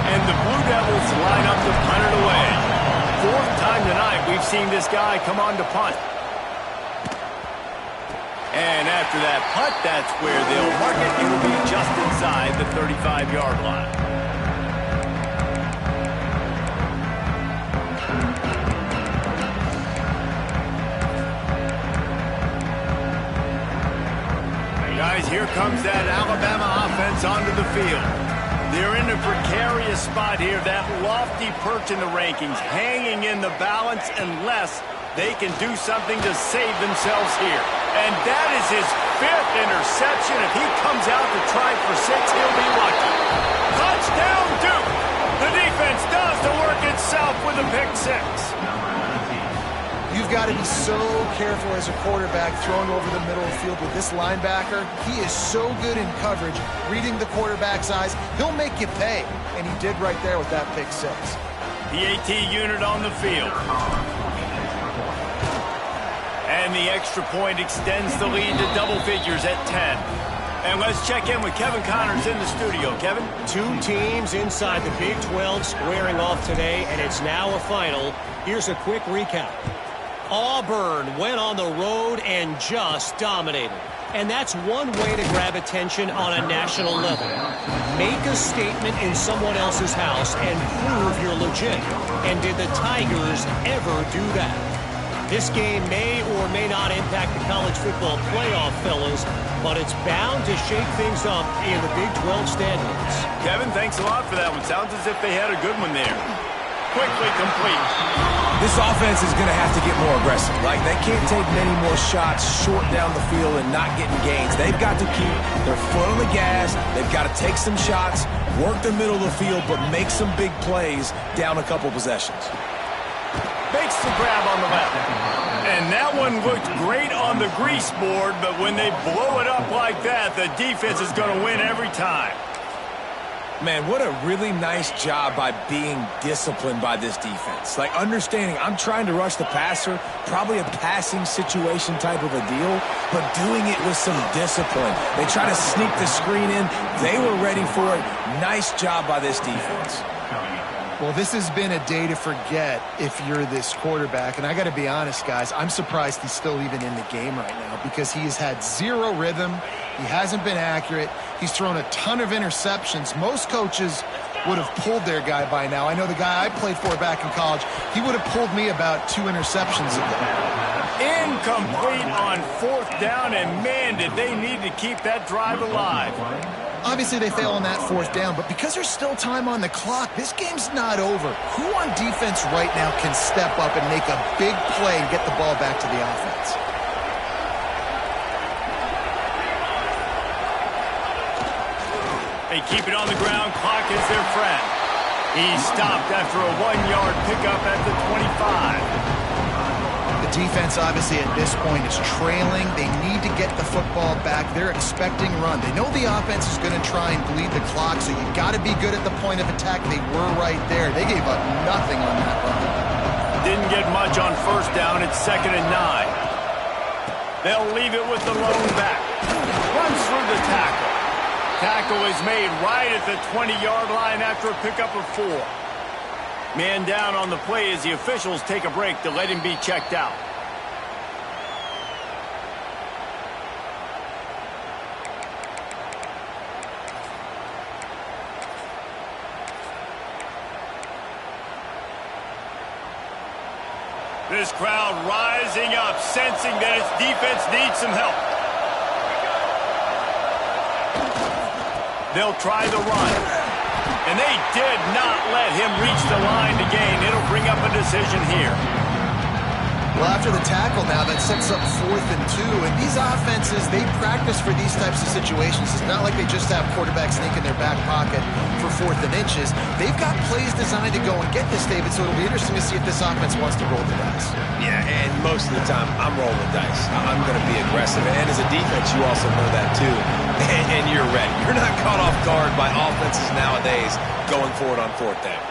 And the Blue Devils line up to punt it away. Fourth time tonight we've seen this guy come on to punt. And after that punt, that's where they'll mark it. It will be just inside the 35-yard line. Guys, here comes that Alabama offense onto the field. They're in a precarious spot here, that lofty perch in the rankings, hanging in the balance unless they can do something to save themselves here. And that is his fifth interception. If he comes out to try for 6, he'll be lucky. Touchdown, Duke! The defense does the work itself with a pick 6. You've got to got to be so careful as a quarterback throwing over the middle of the field with this linebacker. He is so good in coverage, reading the quarterback's eyes. He'll make you pay, and he did right there with that pick six. The AT unit on the field. And the extra point extends the lead to double figures at 10. And let's check in with Kevin Connors in the studio. Kevin? Two teams inside the Big 12 squaring off today, and it's now a final. Here's a quick recap. Auburn went on the road and just dominated. And that's one way to grab attention on a national level. Make a statement in someone else's house and prove you're legit. And did the Tigers ever do that? This game may or may not impact the college football playoff, fellas, but it's bound to shake things up in the Big 12 standings. Kevin, thanks a lot for that one. Sounds as if they had a good one there. Quickly complete. This offense is going to have to get more aggressive. Like, they can't take many more shots short down the field and not getting gains. They've got to keep their foot on the gas. They've got to take some shots, work the middle of the field, but make some big plays down a couple possessions. Makes the grab on the left. And that one looked great on the grease board, but when they blow it up like that, the defense is going to win every time. Man, what a really nice job by being disciplined by this defense. Like, understanding I'm trying to rush the passer, probably a passing situation type of a deal, but doing it with some discipline. They try to sneak the screen in. They were ready for it. Nice job by this defense. Well, this has been a day to forget if you're this quarterback. And I got to be honest, guys, I'm surprised he's still even in the game right now because he has had zero rhythm. He hasn't been accurate. He's thrown a ton of interceptions. Most coaches would have pulled their guy by now. I know the guy I played for back in college, he would have pulled me about 2 interceptions ago. Incomplete on 4th down, and man, did they need to keep that drive alive. Obviously, they fail on that 4th down, but because there's still time on the clock, this game's not over. Who on defense right now can step up and make a big play and get the ball back to the offense? They keep it on the ground. Clock is their friend. He's stopped after a 1-yard pickup at the 25. The defense, obviously, at this point is trailing. They need to get the football back. They're expecting run. They know the offense is going to try and bleed the clock, so you got to be good at the point of attack. They were right there. They gave up nothing on that run. Didn't get much on 1st down. It's 2nd and 9. They'll leave it with the lone back. Runs through the tackle. Tackle is made right at the 20-yard line after a pickup of 4. Man down on the play as the officials take a break to let him be checked out. This crowd rising up, sensing that its defense needs some help. They'll try the run. And they did not let him reach the line to gain. It'll bring up a decision here. Well, after the tackle now, that sets up 4th and 2. And these offenses, they practice for these types of situations. It's not like they just have quarterbacks sneak in their back pocket for 4th and inches. They've got plays designed to go and get this, David, so it'll be interesting to see if this offense wants to roll the dice. Yeah, and most of the time, I'm rolling the dice. I'm going to be aggressive. And as a defense, you also know that too. And you're ready. You're not caught off guard by offenses nowadays going for it on 4th down.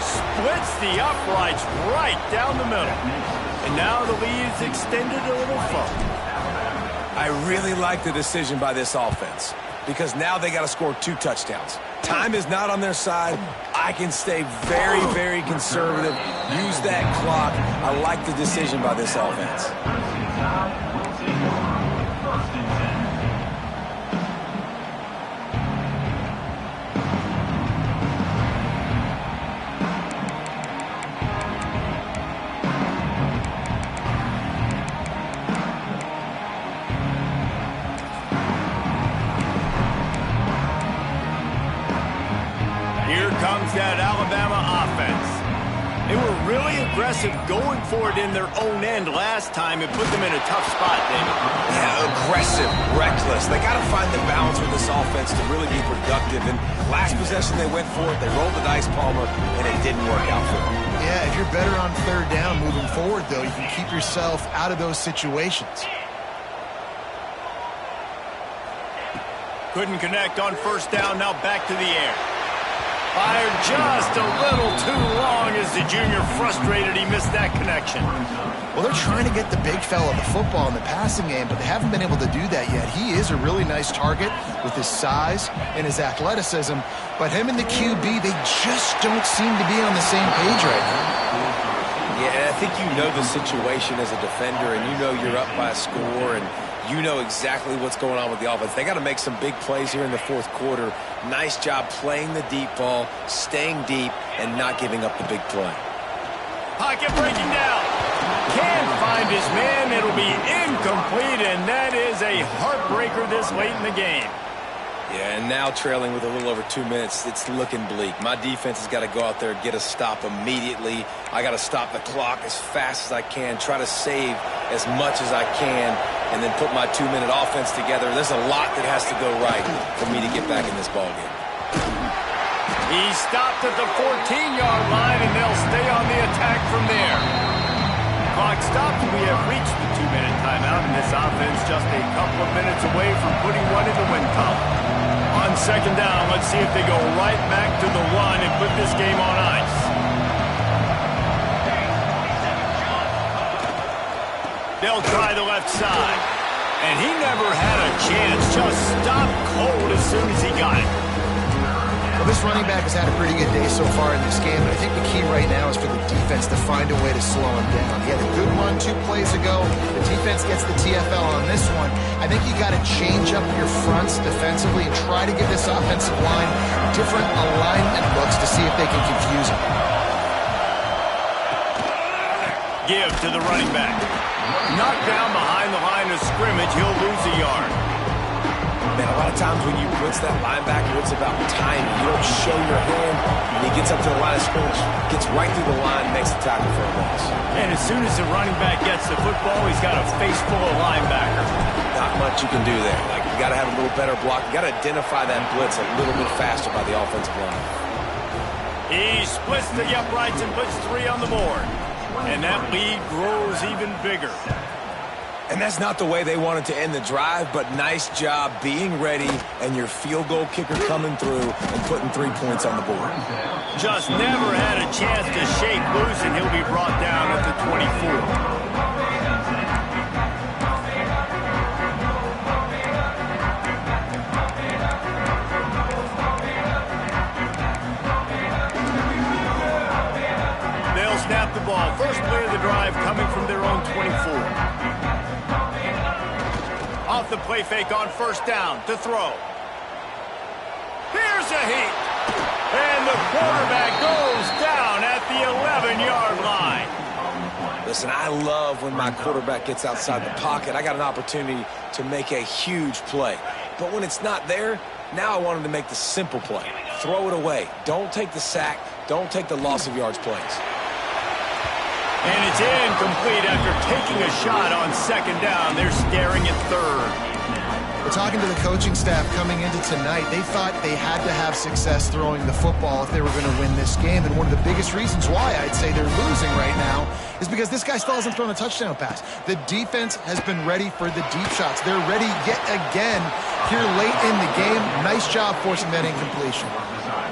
Splits the uprights right down the middle. And now the lead's extended a little further. I really like the decision by this offense because now they got to score 2 touchdowns. Time is not on their side. I can stay very, very conservative. Use that clock. I like the decision by this offense. Comes that Alabama offense. They were really aggressive going for it in their own end last time. It put them in a tough spot, David. Yeah, aggressive, reckless. They got to find the balance with this offense. offense to really be productive. And last possession they went for it, they rolled the dice, Palmer, and it didn't work out for them. Yeah, if you're better on third down moving forward, though, you can keep yourself out of those situations. Couldn't connect on first down, now back to the air. Fired just a little too long as the junior frustrated he missed that connection. Well, they're trying to get the big fella the football in the passing game, but they haven't been able to do that yet. He is a really nice target with his size and his athleticism, but him and the QB, they just don't seem to be on the same page right now. Yeah, and I think you know the situation as a defender, and you know you're up by a score, and you know exactly what's going on with the offense. They got to make some big plays here in the fourth quarter. Nice job playing the deep ball, staying deep, and not giving up the big play. Pocket breaking down. Can't find his man. It'll be incomplete, and that is a heartbreaker this late in the game. Yeah, and now trailing with a little over 2 minutes, it's looking bleak. My defense has got to go out there and get a stop immediately. I got to stop the clock as fast as I can, try to save as much as I can, and then put my 2-minute offense together. There's a lot that has to go right for me to get back in this ballgame. He stopped at the 14-yard line, and they'll stay on the attack from there. Clock stopped. We have reached the 2-minute timeout, and this offense just a couple of minutes away from putting one in the win column. On second down, let's see if they go right back to the run and put this game on ice. They'll try the left side. And he never had a chance. Just stopped cold as soon as he got it. Well, this running back has had a pretty good day so far in this game, but I think the key right now is for the defense to find a way to slow him down. He had a good run 2 plays ago. The defense gets the TFL on this one. I think you got to change up your fronts defensively and try to give this offensive line different alignment looks to see if they can confuse him. Give to the running back. Knocked down behind the line of scrimmage. He'll lose a yard. Man, a lot of times when you blitz that linebacker, it's about timing. You don't show your hand, and he gets up to the line of scrimmage, gets right through the line, makes the tackle for a loss. And as soon as the running back gets the football, he's got a face full of linebacker. Not much you can do there. Like, you got to have a little better block. You got to identify that blitz a little bit faster by the offensive line. He splits the uprights and puts 3 on the board. And that lead grows even bigger. And that's not the way they wanted to end the drive, but nice job being ready and your field goal kicker coming through and putting 3 points on the board. Just never had a chance to shake loose, and he'll be brought down at the 24. Snap the ball. First play of the drive coming from their own 24. Off the play fake on first down to throw. Here's a heat. And the quarterback goes down at the 11-yard line. Listen, I love when my quarterback gets outside the pocket. I got an opportunity to make a huge play. But when it's not there, now I want him to make the simple play. Throw it away. Don't take the sack. Don't take the loss of yards plays. And it's incomplete after taking a shot on second down. They're staring at third. Well, talking to the coaching staff coming into tonight, they thought they had to have success throwing the football if they were going to win this game. And one of the biggest reasons why I'd say they're losing right now is because this guy still hasn't thrown a touchdown pass. The defense has been ready for the deep shots. They're ready yet again here late in the game. Nice job forcing that incompletion.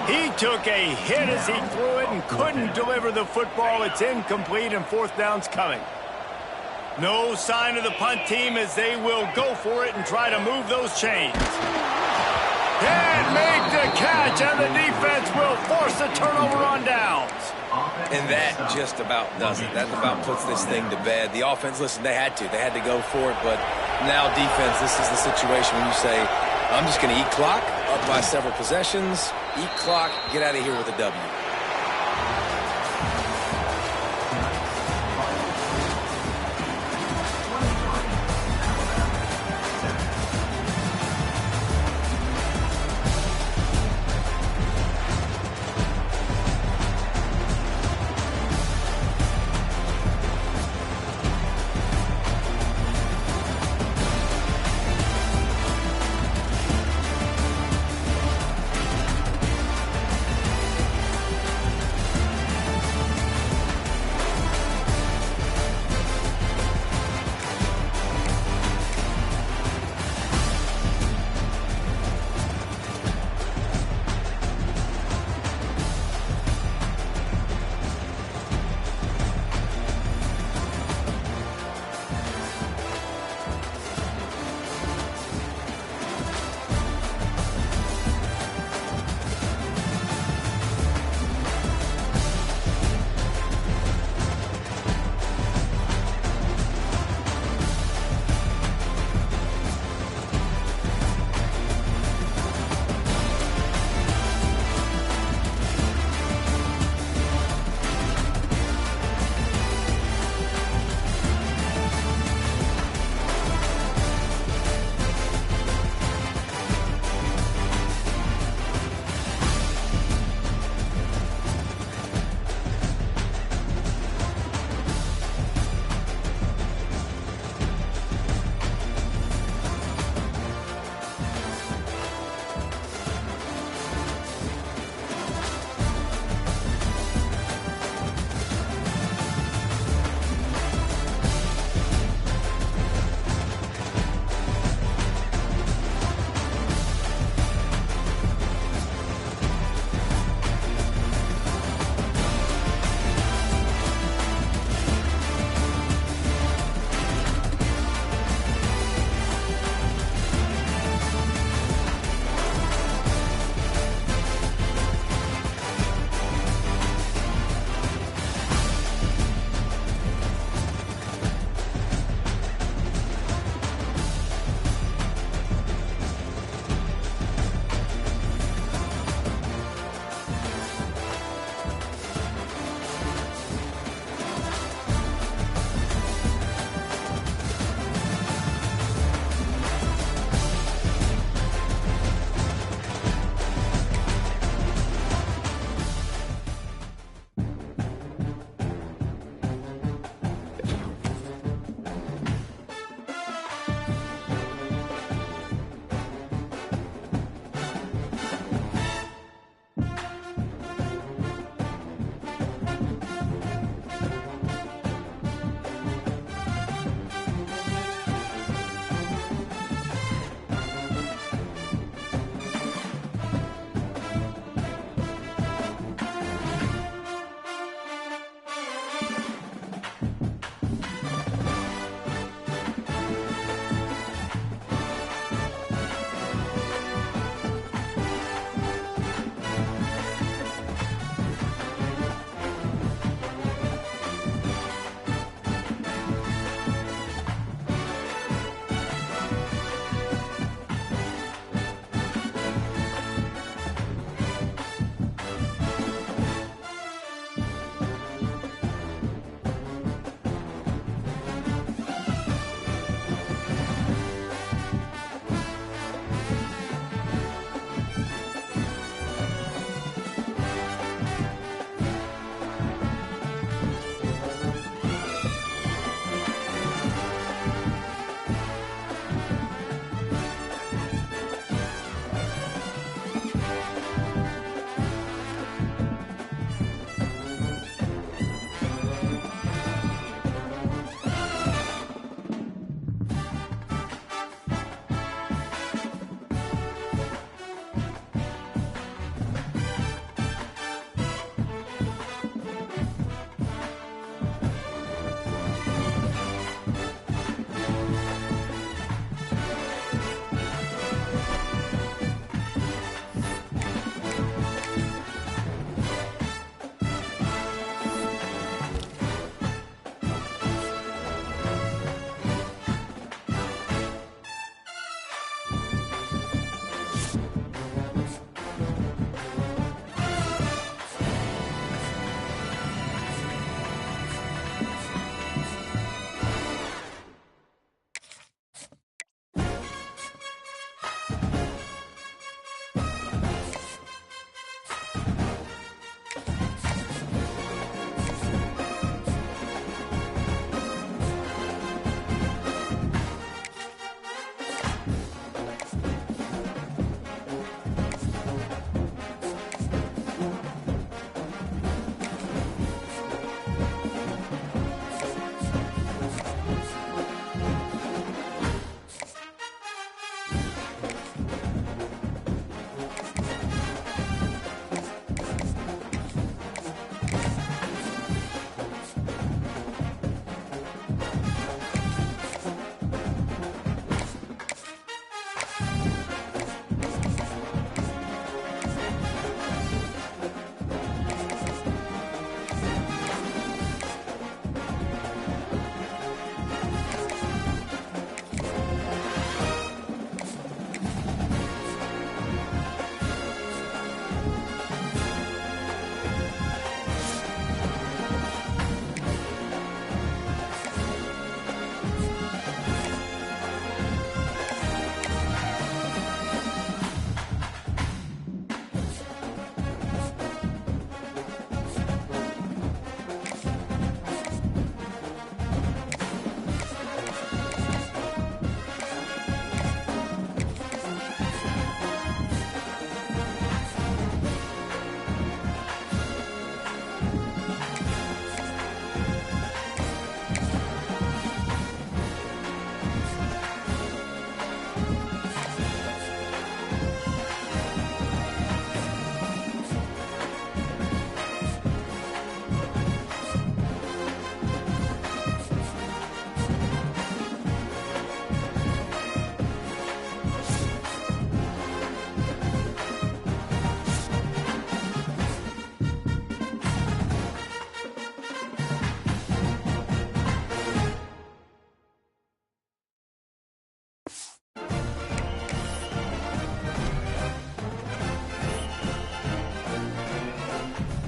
He took a hit as he threw it and couldn't deliver the football. It's incomplete and fourth down's coming. No sign of the punt team as they will go for it and try to move those chains. And make the catch, and the defense will force a turnover on downs. And that just about does it. That about puts this thing to bed. The offense, listen, they had to go for it, but now defense, this is the situation when you say, I'm just going to eat clock, up by several possessions, eat clock, get out of here with a W.